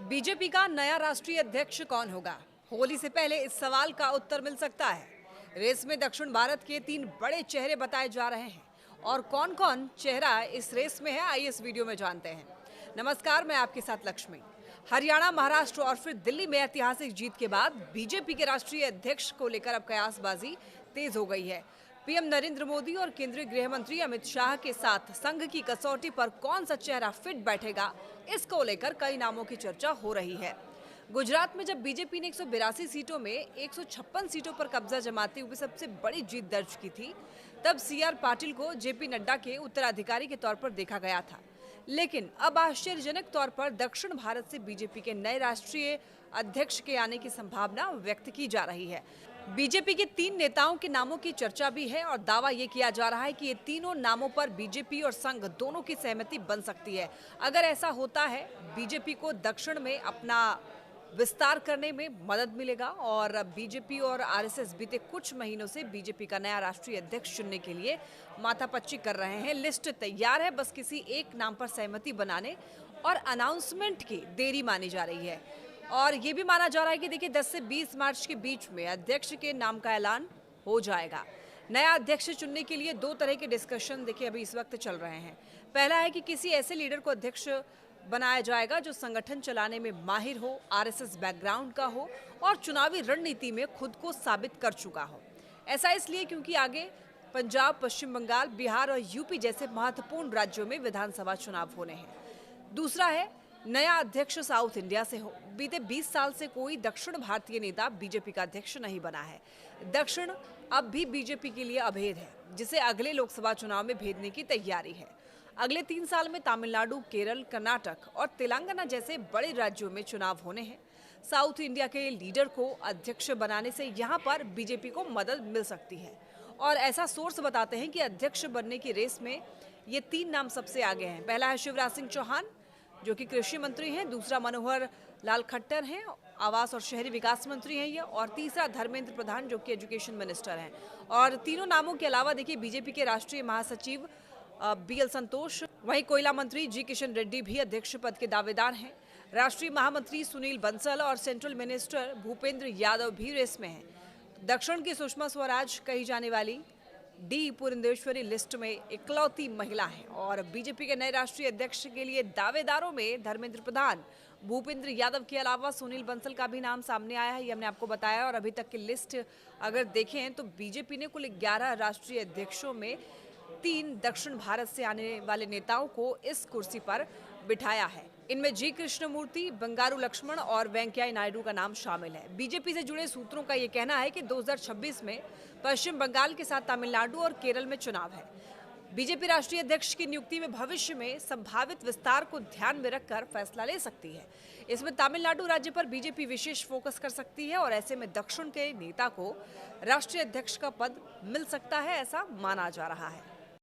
BJP का नया राष्ट्रीय अध्यक्ष कौन होगा? होली से पहले इस सवाल का उत्तर मिल सकता है। रेस में दक्षिण भारत के 3 बड़े चेहरे बताए जा रहे हैं और कौन-कौन चेहरा इस रेस में है, आइए इस वीडियो में जानते हैं। नमस्कार, मैं आपके साथ लक्ष्मी। हरियाणा, महाराष्ट्र और फिर दिल्ली में ऐतिहासिक जीत के बाद बीजेपी के राष्ट्रीय अध्यक्ष को लेकर अब कयासबाजी तेज हो गई है। पीएम नरेंद्र मोदी और केंद्रीय गृह मंत्री अमित शाह के साथ संघ की कसौटी पर कौन सा चेहरा फिट बैठेगा, इसको लेकर कई नामों की चर्चा हो रही है। गुजरात में जब बीजेपी ने 182 सीटों में 156 सीटों पर कब्जा जमाते हुए सबसे बड़ी जीत दर्ज की थी, तब सीआर पाटिल को जेपी नड्डा के उत्तराधिकारी के तौर पर देखा गया था। लेकिन अब आश्चर्यजनक तौर पर दक्षिण भारत से बीजेपी के नए राष्ट्रीय अध्यक्ष के आने की संभावना व्यक्त की जा रही है। बीजेपी के 3 नेताओं के नामों की चर्चा भी है और दावा ये किया जा रहा है कि ये तीनों नामों पर बीजेपी और संघ दोनों की सहमति बन सकती है। अगर ऐसा होता है, बीजेपी को दक्षिण में अपना विस्तार करने में मदद मिलेगा और बीजेपी और आरएसएस बीते कुछ महीनों से बीजेपी का नया राष्ट्रीय अध्यक्ष चुनने के लिए माथापच्ची कर रहे हैं। लिस्ट तैयार है, बस किसी एक नाम पर सहमति बनाने और अनाउंसमेंट की देरी मानी जा रही है। और ये भी माना जा रहा है कि देखिए 10 से 20 मार्च के बीच में अध्यक्ष के नाम का ऐलान हो जाएगा। नया अध्यक्ष चुनने के लिए 2 तरह के डिस्कशन देखिए अभी इस वक्त चल रहे हैं। पहला है कि किसी ऐसे लीडर को अध्यक्ष बनाया जाएगा जो संगठन चलाने में माहिर हो, आरएसएस बैकग्राउंड का हो और चुनावी रणनीति में खुद को साबित कर चुका हो। ऐसा इसलिए क्योंकि आगे पंजाब, पश्चिम बंगाल, बिहार और यूपी जैसे महत्वपूर्ण राज्यों में विधानसभा चुनाव होने हैं। दूसरा है नया अध्यक्ष साउथ इंडिया से हो। बीते 20 साल से कोई दक्षिण भारतीय नेता बीजेपी का अध्यक्ष नहीं बना है। दक्षिण अब भी बीजेपी के लिए अभेद है, जिसे अगले लोकसभा चुनाव में भेजने की तैयारी है। अगले 3 साल में तमिलनाडु, केरल, कर्नाटक और तेलंगाना जैसे बड़े राज्यों में चुनाव होने हैं। साउथ इंडिया के लीडर को अध्यक्ष बनाने से यहाँ पर बीजेपी को मदद मिल सकती है और ऐसा सोर्स बताते हैं कि अध्यक्ष बनने की रेस में ये 3 नाम सबसे आगे हैं। पहला है शिवराज सिंह चौहान, जो कि कृषि मंत्री हैं। दूसरा मनोहर लाल खट्टर हैं, आवास और शहरी विकास मंत्री हैं ये। और तीसरा धर्मेंद्र प्रधान, जो कि एजुकेशन मिनिस्टर हैं। और तीनों नामों के अलावा देखिए बीजेपी के राष्ट्रीय महासचिव बीएल संतोष, वहीं कोयला मंत्री जी किशन रेड्डी भी अध्यक्ष पद के दावेदार हैं। राष्ट्रीय महामंत्री सुनील बंसल और सेंट्रल मिनिस्टर भूपेंद्र यादव भी रेस में हैं। दक्षिण की सुषमा स्वराज कही जाने वाली डी पुरंदेश्वरी लिस्ट में इकलौती महिला है और बीजेपी के नए राष्ट्रीय अध्यक्ष के लिए दावेदारों में धर्मेंद्र प्रधान, भूपेंद्र यादव के अलावा सुनील बंसल का भी नाम सामने आया है, ये हमने आपको बताया। और अभी तक की लिस्ट अगर देखें तो बीजेपी ने कुल 11 राष्ट्रीय अध्यक्षों में 3 दक्षिण भारत से आने वाले नेताओं को इस कुर्सी पर बिठाया है। इनमें जी कृष्णमूर्ति, बंगारू लक्ष्मण और वेंकैया नायडू का नाम शामिल है। बीजेपी से जुड़े सूत्रों का ये कहना है कि 2026 में पश्चिम बंगाल के साथ तमिलनाडु और केरल में चुनाव है। बीजेपी राष्ट्रीय अध्यक्ष की नियुक्ति में भविष्य में संभावित विस्तार को ध्यान में रखकर फैसला ले सकती है। इसमें तमिलनाडु राज्य पर बीजेपी विशेष फोकस कर सकती है और ऐसे में दक्षिण के नेता को राष्ट्रीय अध्यक्ष का पद मिल सकता है, ऐसा माना जा रहा है।